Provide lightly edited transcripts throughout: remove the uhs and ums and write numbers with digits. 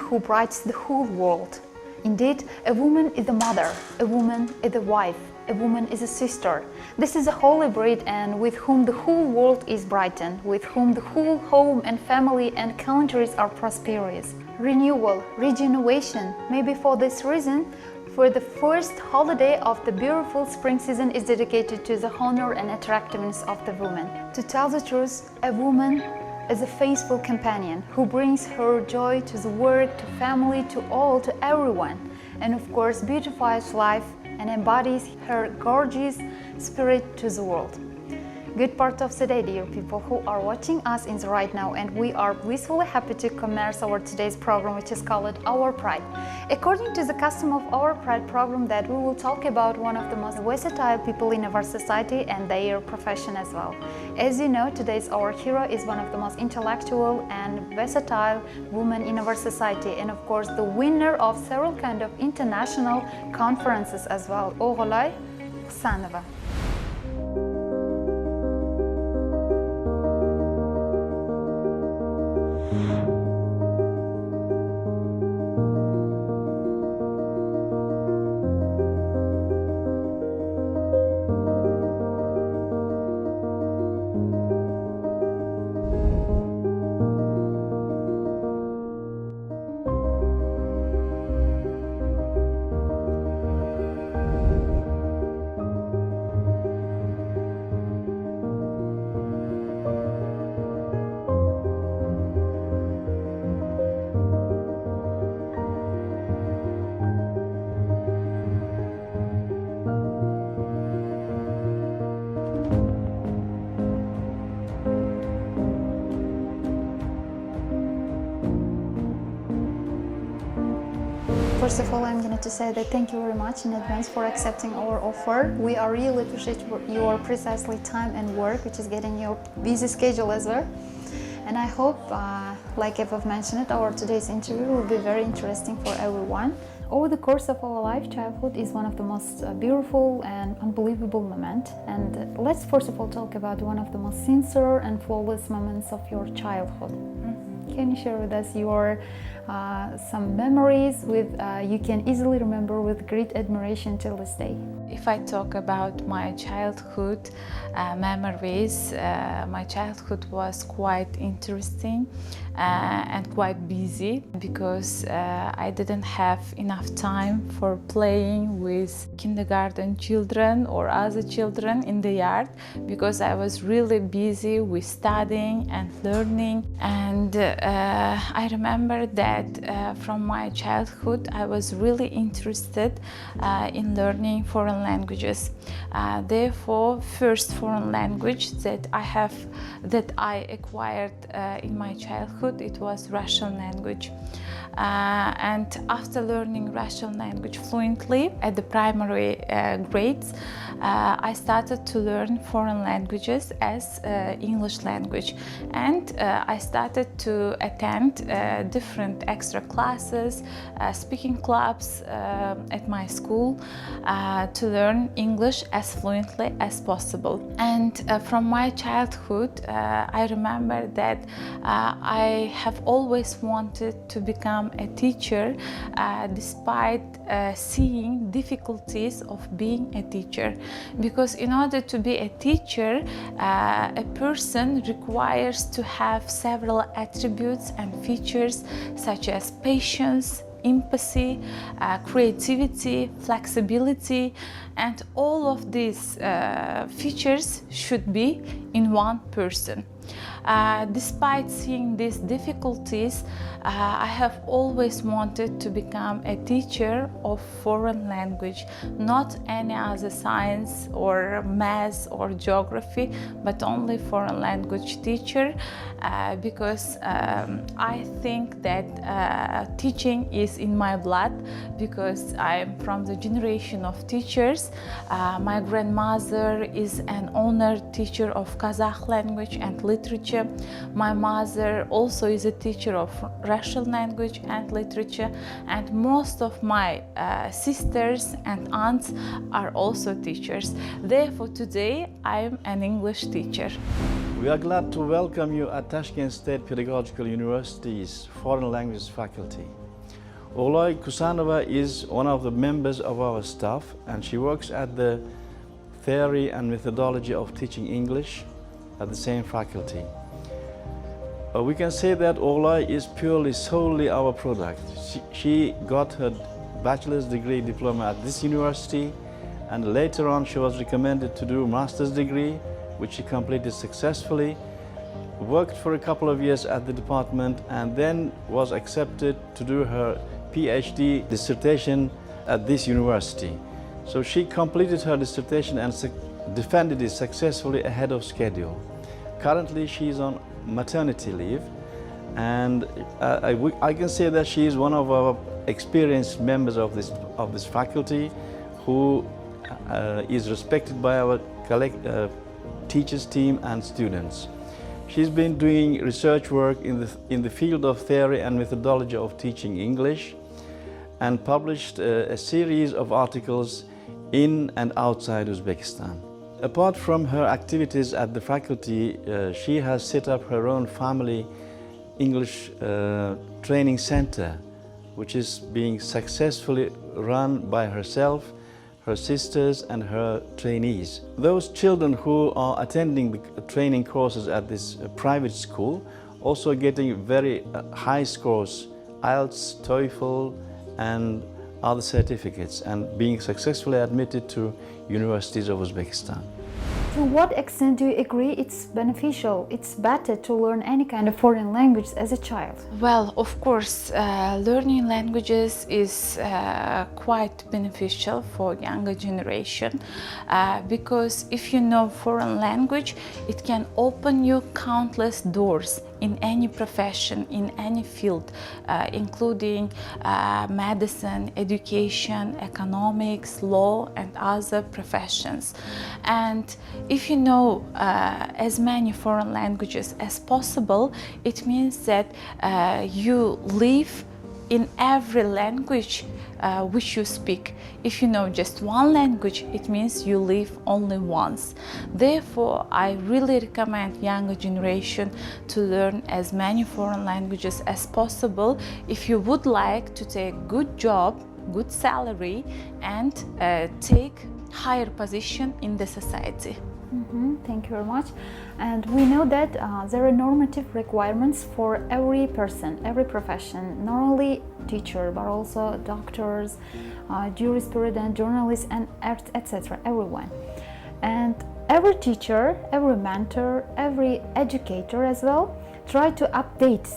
who brightens the whole world. Indeed, a woman is a mother, a woman is a wife, a woman is a sister. This is a holy breed and with whom the whole world is brightened, with whom the whole home and family and countries are prosperous. Renewal, regeneration. Maybe for this reason, for the first holiday of the beautiful spring season is dedicated to the honor and attractiveness of the woman. To tell the truth, a woman is a faithful companion who brings her joy to the work, to family, to all, to everyone, and of course beautifies life and embodies her gorgeous spirit to the world. Good part of the day, dear people who are watching us in the right now, and we are blissfully happy to commence our today's program, which is called Our Pride. According to the custom of Our Pride program, that we will talk about one of the most versatile people in our society and their profession as well. As you know, today's our hero is one of the most intellectual and versatile women in our society, and of course the winner of several kind of international conferences as well, Oğulay Husanova. First of all, I'm going to say that thank you very much in advance for accepting our offer. We are really appreciate your precisely time and work, which is getting your busy schedule as well. And I hope, like I've mentioned, our today's interview will be very interesting for everyone. Over the course of our life, childhood is one of the most beautiful and unbelievable moments. And let's first of all talk about one of the most sincere and flawless moments of your childhood. Can you share with us your some memories with you can easily remember with great admiration till this day? If I talk about my childhood memories, my childhood was quite interesting and quite busy because I didn't have enough time for playing with kindergarten children or other children in the yard because I was really busy with studying and learning. And I remember that from my childhood I was really interested in learning foreign languages. Therefore, first foreign language that I acquired in my childhood, it was Russian language. And after learning Russian language fluently at the primary grades, I started to learn foreign languages as English language, and I started to attend different extra classes, speaking clubs at my school to learn English as fluently as possible. And from my childhood, I remember that I have always wanted to become a teacher despite seeing difficulties of being a teacher, because in order to be a teacher, a person requires to have several attributes and features such as patience, empathy, creativity, flexibility, and all of these features should be in one person. Despite seeing these difficulties, I have always wanted to become a teacher of foreign language, not any other science or math or geography, but only foreign language teacher, because I think that teaching is in my blood, because I'm from the generation of teachers. My grandmother is an honored teacher of Kazakh language and literature. My mother also is a teacher of Russian language and literature, and most of my sisters and aunts are also teachers. Therefore, today I'm an English teacher. We are glad to welcome you at Tashkent State Pedagogical University's Foreign Languages faculty. Olay Kusanova is one of the members of our staff, and she works at the theory and methodology of teaching English at the same faculty. We can say that Olay is solely our product. She got her bachelor's degree diploma at this university, and later on she was recommended to do a master's degree, which she completed successfully, worked for a couple of years at the department, and then was accepted to do her PhD dissertation at this university. So she completed her dissertation and defended it successfully ahead of schedule. Currently she is on maternity leave, and I can say that she is one of our experienced members of this faculty, who is respected by our teachers team and students. She's been doing research work in the field of theory and methodology of teaching English, and published a series of articles in and outside Uzbekistan. Apart from her activities at the faculty, she has set up her own family English training center, which is being successfully run by herself, her sisters and her trainees. Those children who are attending the training courses at this private school also getting very high scores, IELTS, TOEFL and other certificates, and being successfully admitted to universities of Uzbekistan. To what extent do you agree it's beneficial, it's better to learn any kind of foreign language as a child? Well, of course, learning languages is quite beneficial for younger generation because if you know foreign language, it can open you countless doors in any profession, in any field, including medicine, education, economics, law, and other professions. And if you know as many foreign languages as possible, it means that you live in every language which you speak. If you know just one language, it means you live only once. Therefore, I really recommend younger generation to learn as many foreign languages as possible if you would like to take good job, good salary, and take higher position in the society. Thank you very much. And we know that there are normative requirements for every person, every profession, not only teacher, but also doctors, jurisprudent, journalists, and etc. everyone. And every teacher, every mentor, every educator as well try to update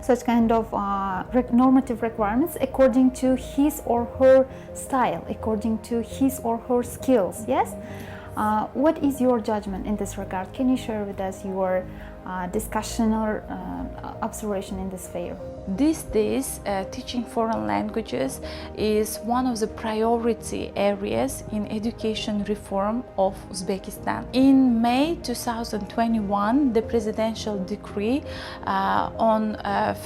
such kind of normative requirements according to his or her style, according to his or her skills. Yes. What is your judgment in this regard? Can you share with us your discussion or observation in this sphere? These days, teaching foreign languages is one of the priority areas in education reform of Uzbekistan. In May 2021, the presidential decree on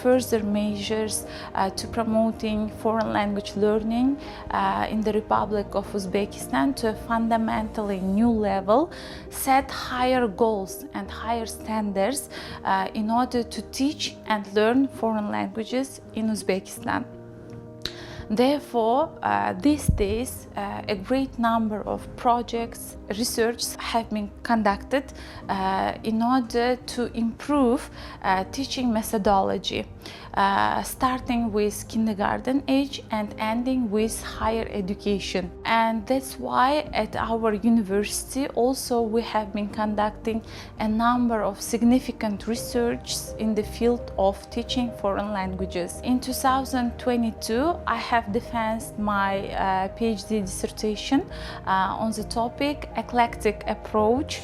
further measures to promoting foreign language learning in the Republic of Uzbekistan to a fundamentally new level set higher goals and higher standards in order to teach and learn foreign languages in Uzbekistan. Therefore, these days, a great number of projects, research have been conducted in order to improve teaching methodology, starting with kindergarten age and ending with higher education. And that's why at our university also we have been conducting a number of significant research in the field of teaching foreign languages. In 2022, I have defended my PhD dissertation on the topic eclectic approach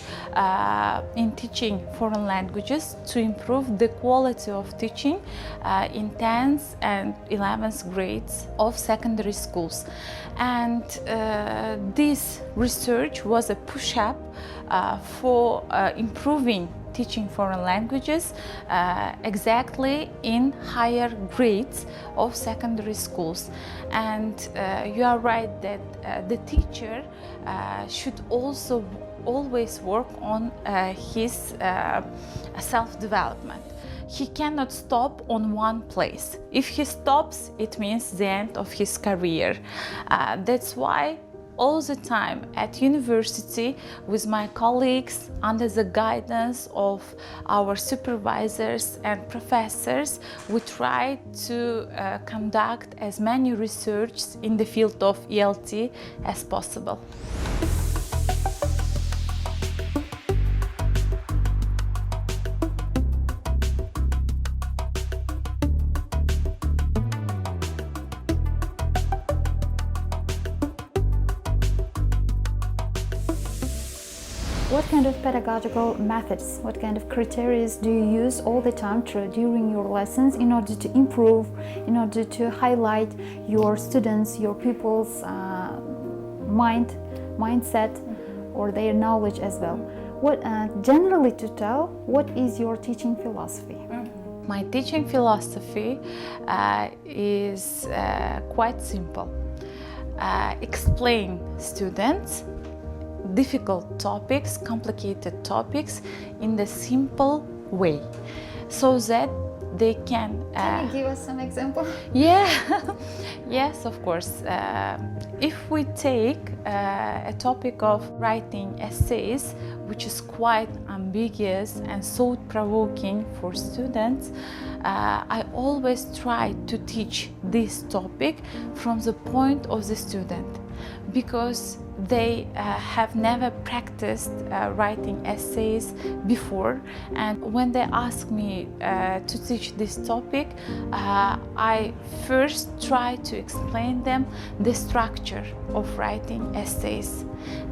in teaching foreign languages to improve the quality of teaching in 10th and 11th grades of secondary schools. And this research was a push-up for improving teaching foreign languages exactly in higher grades of secondary schools. And you are right that the teacher should also always work on his self-development. He cannot stop on one place. If he stops, it means the end of his career. That's why all the time at university with my colleagues, under the guidance of our supervisors and professors, we try to conduct as many research in the field of ELT as possible. What kind of pedagogical methods, what kind of criteria do you use all the time during your lessons in order to improve, in order to highlight your students, your pupils' mindset or their knowledge as well? What, generally to tell, what is your teaching philosophy? My teaching philosophy is quite simple. Explain students difficult topics, complicated topics in the simple way, so that they can... Can you give us some example? Yeah, yes, of course. If we take a topic of writing essays, which is quite ambiguous and thought-provoking for students, I always try to teach this topic from the point of the student, because they have never practiced writing essays before, and when they ask me to teach this topic, I first try to explain them the structure of writing essays,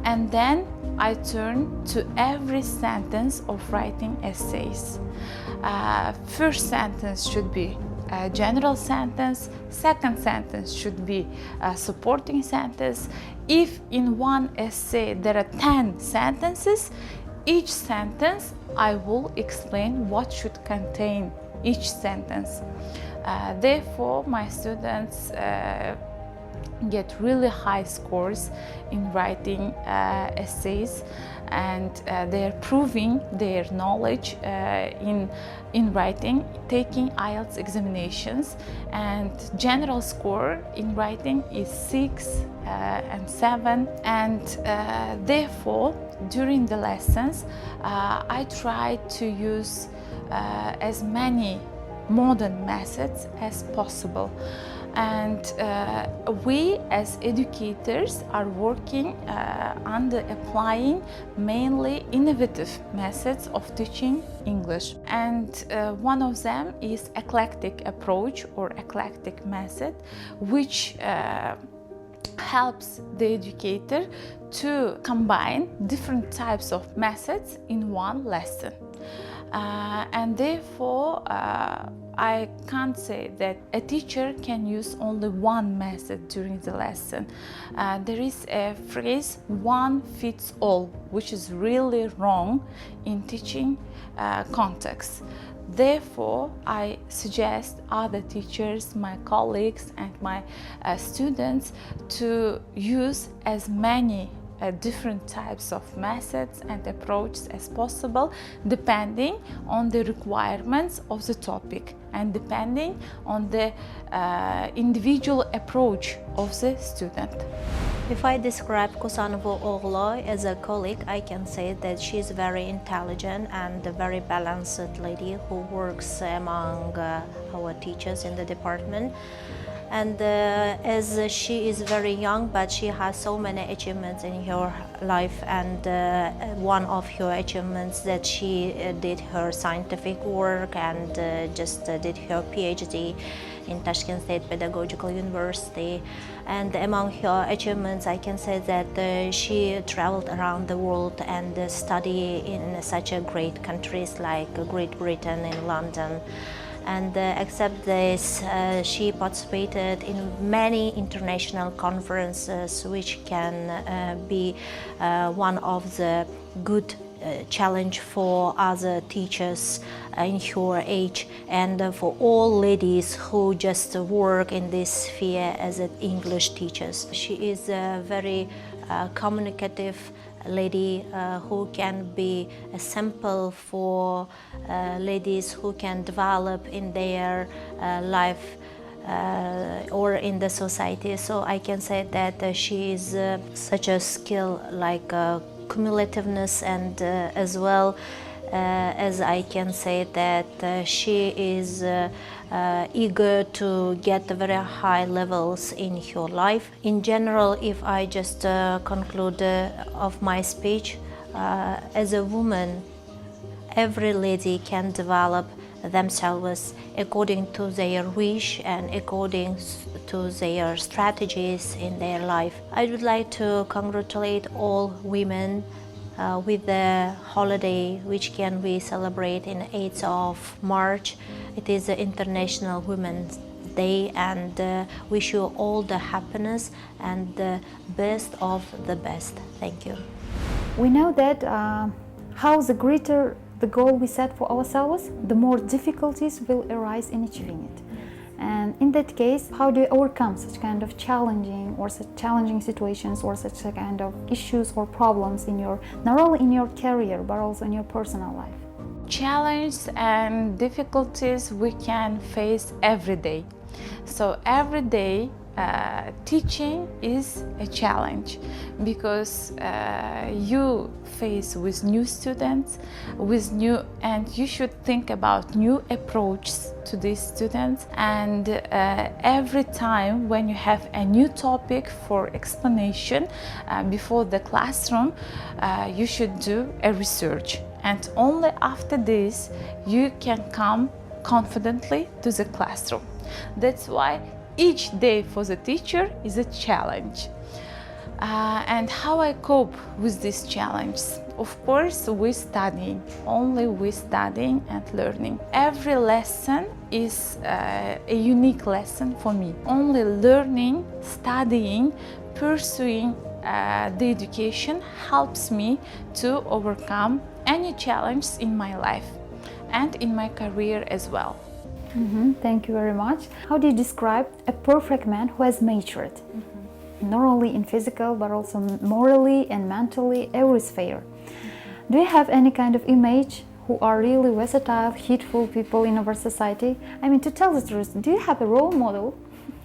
and then I turn to every sentence of writing essays. First sentence should be a general sentence, second sentence should be a supporting sentence. If in one essay there are 10 sentences, each sentence I will explain what should contain each sentence. Therefore, my students get really high scores in writing essays, and they're proving their knowledge in writing, taking IELTS examinations, and general score in writing is 6 and 7, and therefore during the lessons I try to use as many modern methods as possible. And we as educators are working under applying mainly innovative methods of teaching English. And one of them is eclectic approach or eclectic method, which helps the educator to combine different types of methods in one lesson. And therefore, I can't say that a teacher can use only one method during the lesson. There is a phrase, one fits all, which is really wrong in teaching context. Therefore, I suggest other teachers, my colleagues and my students to use as many different types of methods and approaches as possible, depending on the requirements of the topic and depending on the individual approach of the student. If I describe Kusanova Oğlu as a colleague, I can say that she is very intelligent and a very balanced lady who works among our teachers in the department. And as she is very young, but she has so many achievements in her life, and one of her achievements that she did her scientific work and just did her PhD in Tashkent State Pedagogical University. And among her achievements, I can say that she traveled around the world and studied in such a great countries like Great Britain and London. And except this, she participated in many international conferences, which can be one of the good challenge for other teachers in her age, and for all ladies who just work in this sphere as English teachers. She is a very communicative lady who can be a sample for ladies who can develop in their life or in the society. So I can say that she is such a skill like cumulativeness, and as well as I can say that she is eager to get very high levels in her life. In general, if I just conclude of my speech, as a woman, every lady can develop themselves according to their wish and according to their strategies in their life. I would like to congratulate all women with the holiday which can we celebrate in 8th of March. It is the International Women's Day, and wish you all the happiness and the best of the best. Thank you. We know that how the greater the goal we set for ourselves, the more difficulties will arise in achieving it. And in that case, how do you overcome such kind of challenging situations, or such a kind of issues or problems in your, not only in your career, but also in your personal life? Challenges and difficulties we can face every day. So every day teaching is a challenge, because you face with new students, and you should think about new approaches to these students. And every time when you have a new topic for explanation before the classroom, you should do a research, and only after this you can come confidently to the classroom. That's why each day for the teacher is a challenge. And how I cope with these challenges? Of course, we studying, only we studying and learning. Every lesson is a unique lesson for me. Only learning, studying, pursuing the education helps me to overcome any challenge in my life and in my career as well. Thank you very much. How do you describe a perfect man who has matured? Not only in physical, but also morally and mentally, every sphere. Do you have any kind of image who are really versatile, heedful people in our society? I mean, to tell the truth, do you have a role model?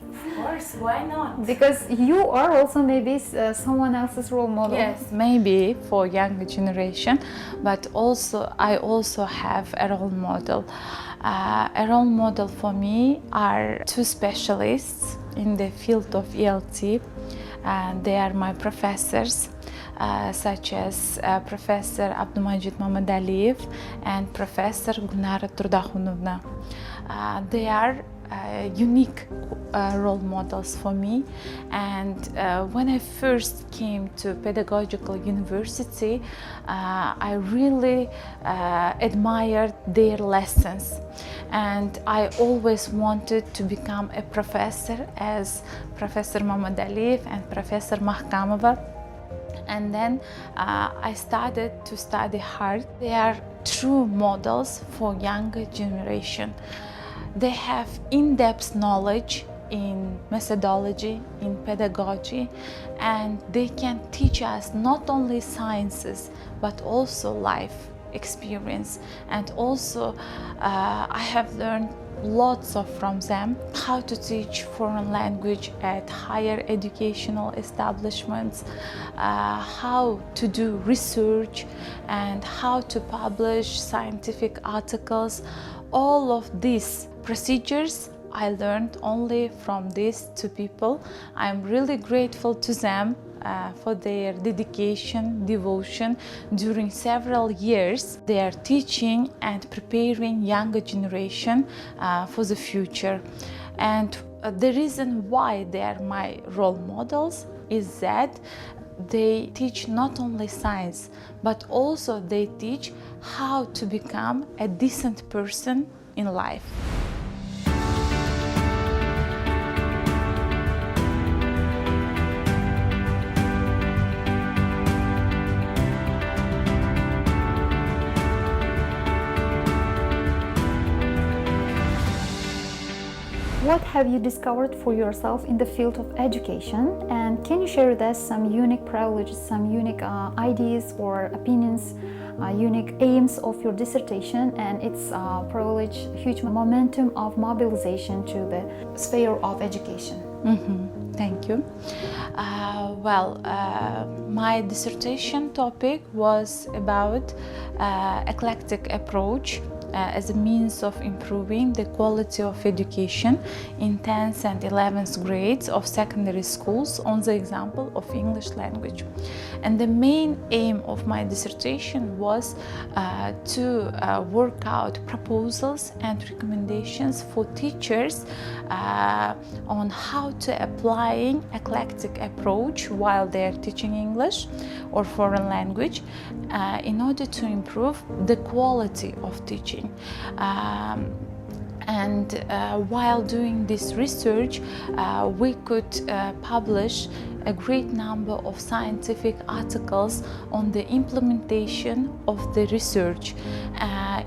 Of course, why not? Because you are also maybe someone else's role model. Yes, maybe for younger generation, but also I also have a role model. A role model for me are two specialists in the field of ELT. They are my professors, such as Professor Abdulmajid Mamadaliyev and Professor Gulnara Turdahunovna. They are unique role models for me, and when I first came to pedagogical university, I really admired their lessons, and I always wanted to become a professor as Professor Mamadaliyev and Professor Mahkamova. And then I started to study hard. They are true models for younger generation. They have in-depth knowledge in methodology, in pedagogy, and they can teach us not only sciences, but also life experience. And also I have learned lots from them, how to teach foreign language at higher educational establishments, how to do research, and how to publish scientific articles. All of these procedures I learned only from these two people. I'm really grateful to them for their dedication, devotion during several years. They are teaching and preparing younger generation for the future. And the reason why they are my role models is that they teach not only science, but also they teach how to become a decent person in life. what have you discovered for yourself in the field of education? And can you share with us some unique privileges, some unique ideas or opinions, unique aims of your dissertation and its privilege, huge momentum of mobilization to the sphere of education? Thank you. My dissertation topic was about eclectic approach as a means of improving the quality of education in 10th and 11th grades of secondary schools on the example of English language. And the main aim of my dissertation was to work out proposals and recommendations for teachers on how to applying eclectic approach while they're teaching English or foreign language in order to improve the quality of teaching. While doing this research, we could publish a great number of scientific articles on the implementation of the research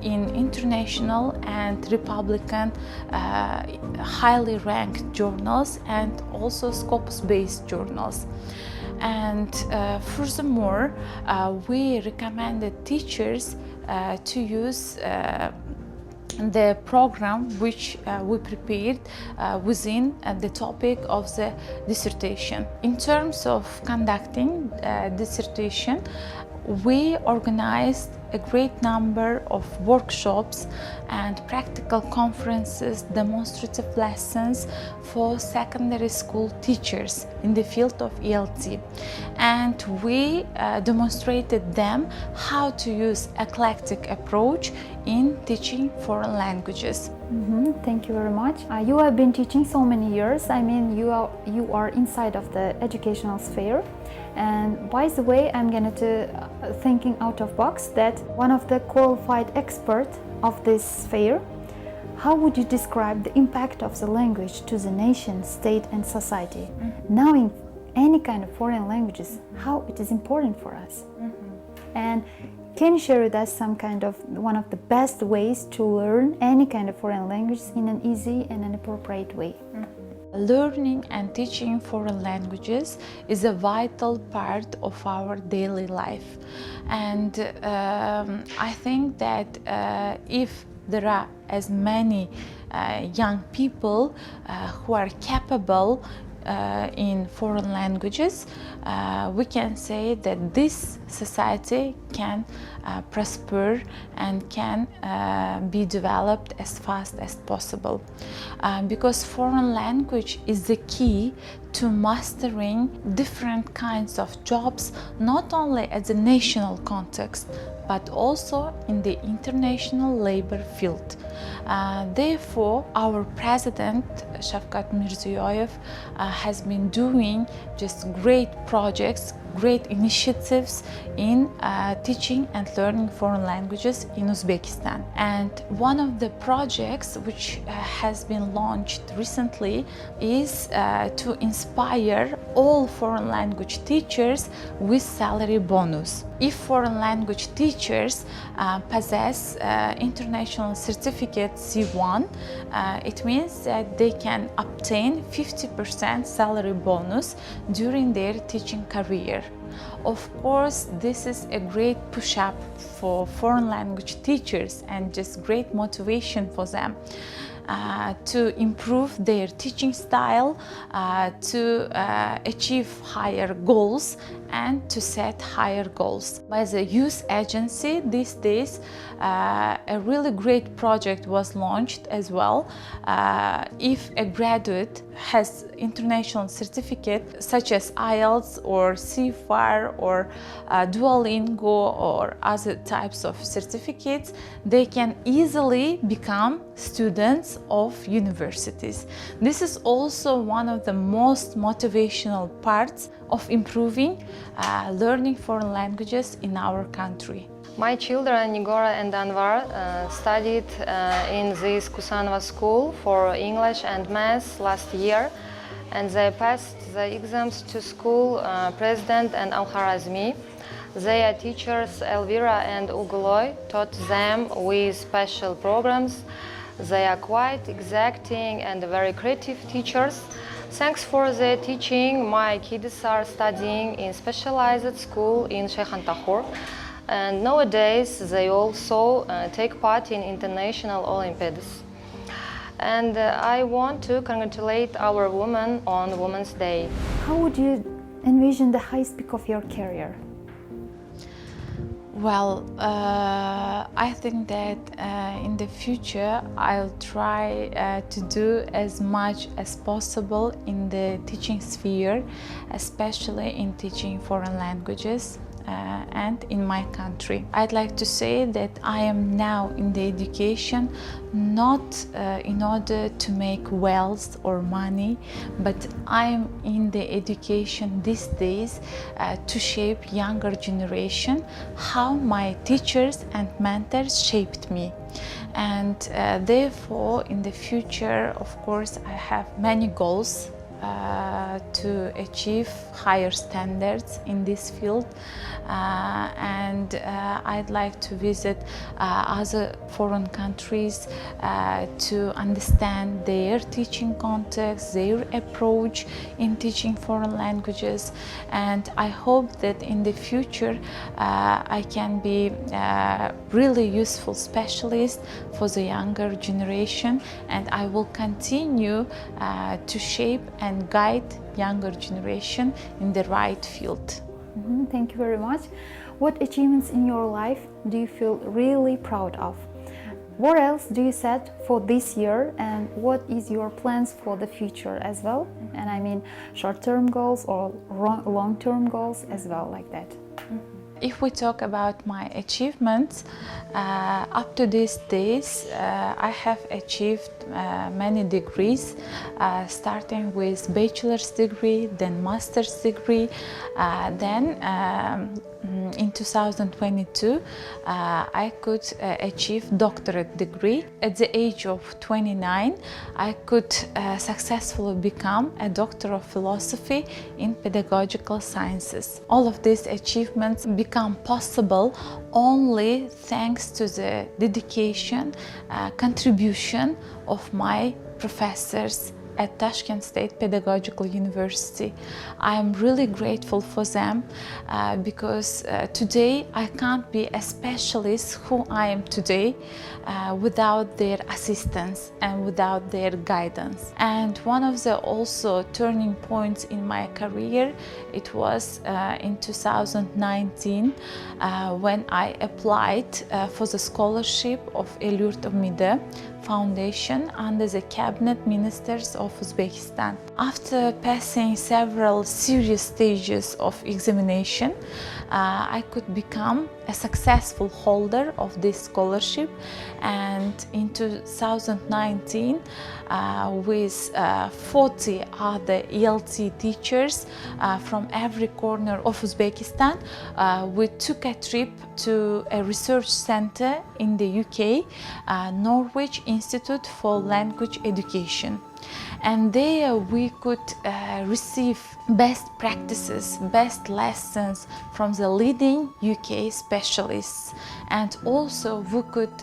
in international and Republican highly ranked journals and also Scopus-based journals. And furthermore, we recommended teachers to use the program which we prepared within the topic of the dissertation. In terms of conducting dissertation, we organized a great number of workshops and practical conferences, demonstrative lessons for secondary school teachers in the field of ELT. And we demonstrated them how to use eclectic approach in teaching foreign languages. Thank you very much. You have been teaching so many years. I mean, you are inside of the educational sphere. And by the way, I'm going to thinking out of box that one of the qualified experts of this sphere, how would you describe the impact of the language to the nation, state and society? Knowing any kind of foreign languages, how it is important for us. And can you share with us some kind of one of the best ways to learn any kind of foreign languages in an easy and an appropriate way? Learning and teaching foreign languages is a vital part of our daily life. And I think that if there are as many young people who are capable in foreign languages, we can say that this society can prosper and can be developed as fast as possible. Because foreign language is the key to mastering different kinds of jobs, not only at the national context, but also in the international labor field. Therefore, our President, Shavkat Mirziyoyev, has been doing just great projects, great initiatives in teaching and learning foreign languages in Uzbekistan. And one of the projects which has been launched recently is to inspire all foreign language teachers with salary bonus. If foreign language teachers possess international certificate C1, it means that they can obtain 50% salary bonus during their teaching career. Of course, this is a great push-up for foreign language teachers and just great motivation for them to improve their teaching style, to achieve higher goals and to set higher goals. By the youth agency these days, a really great project was launched as well. If a graduate has international certificate such as IELTS or CFAR or Duolingo or other types of certificates, they can easily become students of universities. This is also one of the most motivational parts of improving learning foreign languages in our country. My children, Nigora and Anvar, studied in this Kusanova school for English and Maths last year, and they passed the exams to school president and Al-Kharazmi. Their teachers, Elvira and Uguloy, taught them with special programs They are quite exacting and very creative teachers. Thanks for their teaching, my kids are studying in specialized school in Sheikh Anta, and nowadays they also take part in international Olympiads. And I want to congratulate our women on Women's Day. How would you envision the highest peak of your career? Well, I think that in the future I'll try to do as much as possible in the teaching sphere, especially in teaching foreign languages and in my country. I'd like to say that I am now in the education not in order to make wealth or money, but I am in the education these days to shape younger generation how my teachers and mentors shaped me. And therefore in the future, of course, I have many goals to achieve higher standards in this field, and I'd like to visit other foreign countries to understand their teaching context, their approach in teaching foreign languages, and I hope that in the future I can be a really useful specialist for the younger generation, and I will continue to shape and guide younger generation in the right field. Thank you very much. What achievements in your life do you feel really proud of? What else do you set for this year, and what is your plans for the future as well? And I mean short-term goals or long-term goals as well, like that. If we talk about my achievements, up to these days I have achieved many degrees, starting with bachelor's degree, then master's degree, then in 2022 I could achieve doctorate degree. At the age of 29 I could successfully become a doctor of philosophy in pedagogical sciences. All of these achievements become possible only thanks to the dedication, contribution of my professors at Tashkent State Pedagogical University. I am really grateful for them because today I can't be a specialist who I am today without their assistance and without their guidance. And one of the also turning points in my career, it was in 2019 when I applied for the scholarship of El Yurt of Mide Foundation under the cabinet ministers of Uzbekistan. After passing several serious stages of examination, I could become a successful holder of this scholarship, and in 2019 with 40 other ELT teachers from every corner of Uzbekistan, we took a trip to a research center in the UK, Norwich Institute for Language Education. And there we could receive best practices, best lessons from the leading UK specialists, and also we could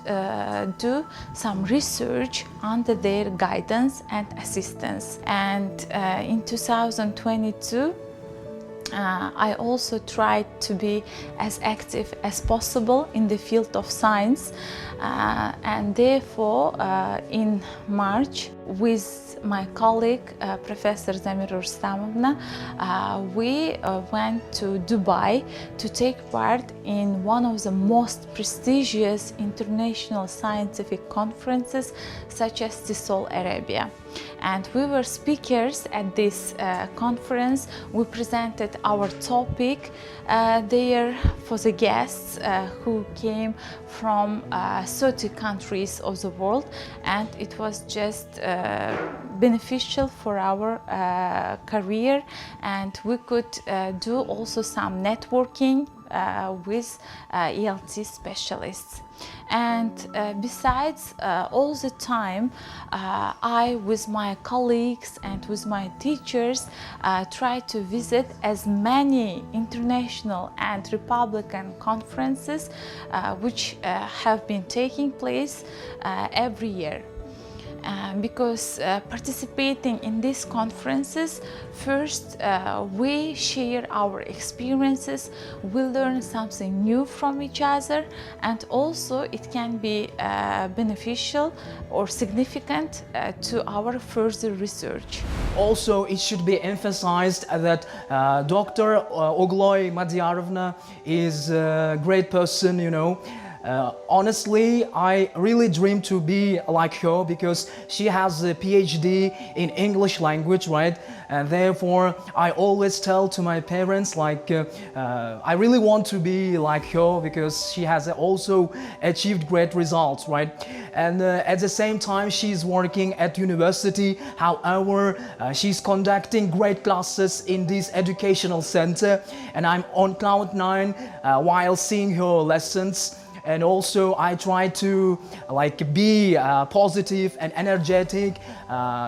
do some research under their guidance and assistance. And in 2022 I also tried to be as active as possible in the field of science, and therefore in March with my colleague Professor Zamira Rustamovna, we went to Dubai to take part in one of the most prestigious international scientific conferences such as TESOL Arabia. And we were speakers at this conference. We presented our topic there for the guests who came from 30 countries of the world, and it was just beneficial for our career, and we could do also some networking with ELT specialists. And besides, all the time I, with my colleagues and with my teachers, try to visit as many international and republican conferences which have been taking place every year. because participating in these conferences, first we share our experiences, we learn something new from each other, and also it can be beneficial or significant to our further research. Also, it should be emphasized that Dr. Ogloy Madyarovna is a great person, you know. Honestly, I really dream to be like her because she has a PhD in English language, right? And therefore, I always tell to my parents, like, I really want to be like her because she has also achieved great results, right? And at the same time, she's working at university. However, she's conducting great classes in this educational center, and I'm on cloud 9 while seeing her lessons. And also I try to be positive and energetic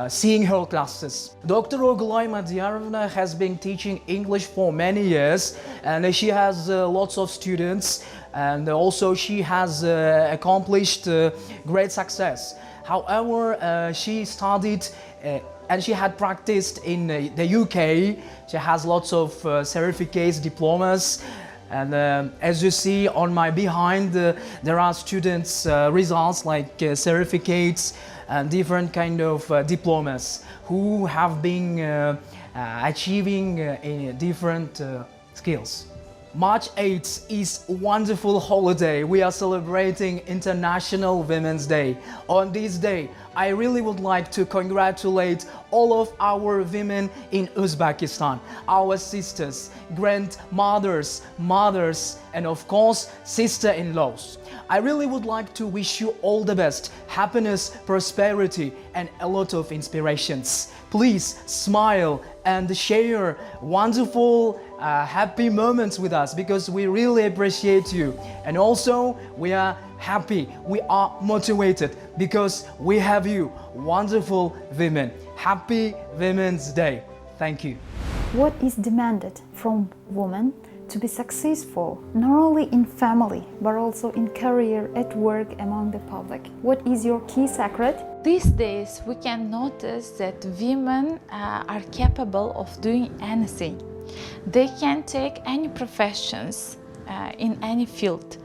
seeing her classes. Dr. Ogloy Madyarovna has been teaching English for many years, and she has lots of students, and also she has accomplished great success. However, she studied and she had practiced in the UK. She has lots of certificates, diplomas. And as you see on my behind, there are students' results like certificates and different kind of diplomas who have been achieving different skills. March 8th is a wonderful holiday. We are celebrating International Women's Day. On this day, I really would like to congratulate all of our women in Uzbekistan, our sisters, grandmothers, mothers, and of course, sister-in-laws. I really would like to wish you all the best, happiness, prosperity, and a lot of inspirations. Please smile and share wonderful, happy moments with us because we really appreciate you. And also, we are happy, we are motivated because we have you, wonderful women. Happy Women's Day. Thank you. What is demanded from women to be successful, not only in family, but also in career, at work, among the public? What is your key secret? These days, we can notice that women are capable of doing anything. They can take any professions in any field.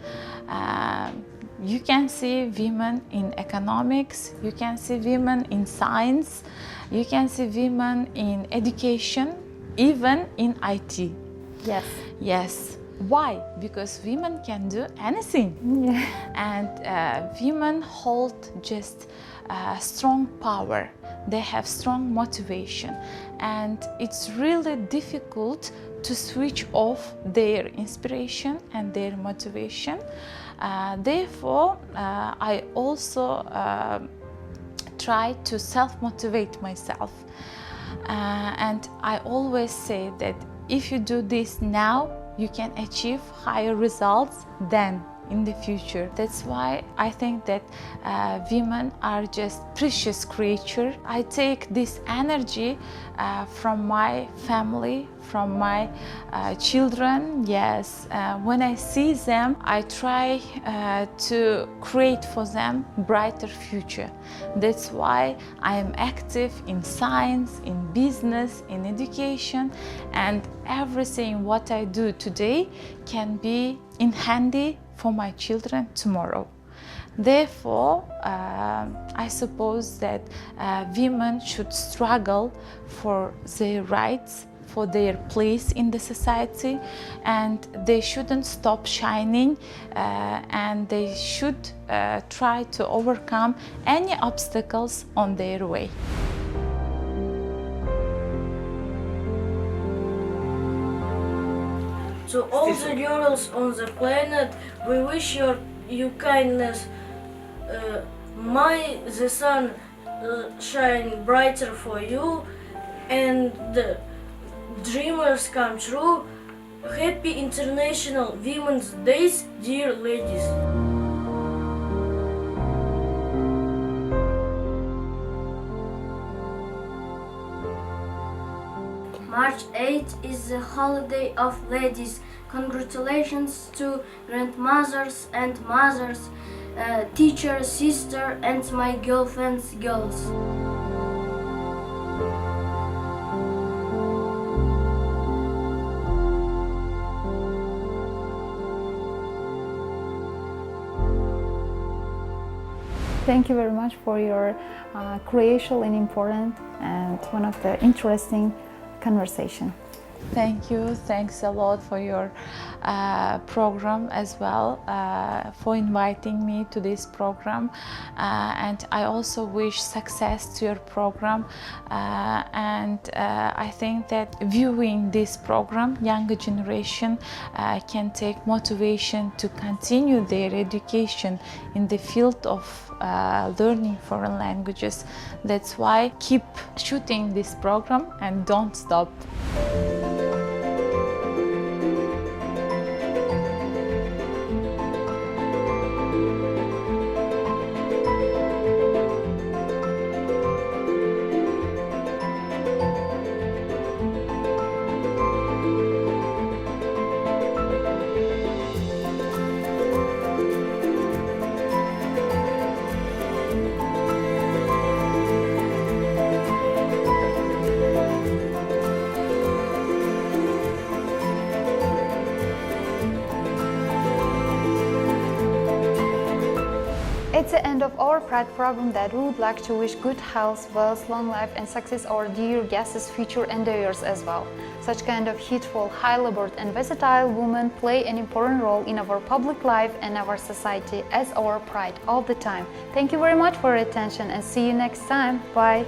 You can see women in economics, you can see women in science, you can see women in education, even in IT. Yes. Yes. Why? Because women can do anything. Yeah. And women hold just strong power. They have strong motivation. And it's really difficult to switch off their inspiration and their motivation. Therefore, I also try to self-motivate myself. And I always say that if you do this now, you can achieve higher results then in the future. That's why I think that women are just precious creatures. I take this energy from my family, from my children. Yes, when I see them, I try to create for them brighter future. That's why I am active in science, in business, in education, and everything what I do today can be in handy for my children tomorrow. Therefore, I suppose that women should struggle for their rights, for their place in the society, and they shouldn't stop shining, and they should try to overcome any obstacles on their way. To all the girls on the planet, we wish you kindness. May the sun shine brighter for you and the dreamers come true. Happy International Women's Days, dear ladies. March March 8 is the holiday of ladies. Congratulations to grandmothers and mothers, teacher, sister, and my girlfriend's girls. Thank you very much for your crucial and important and one of the interesting conversation. Thank you. Thanks a lot for your program as well, for inviting me to this program. And I also wish success to your program. And I think that viewing this program, younger generation can take motivation to continue their education in the field of learning foreign languages. That's why keep shooting this program and don't stop. It's the end of our Pride program that we would like to wish good health, wealth, long life and success our dear guests' future endeavors as well. Such kind of youthful, high-laboured and versatile women play an important role in our public life and our society as our pride all the time. Thank you very much for your attention and see you next time. Bye.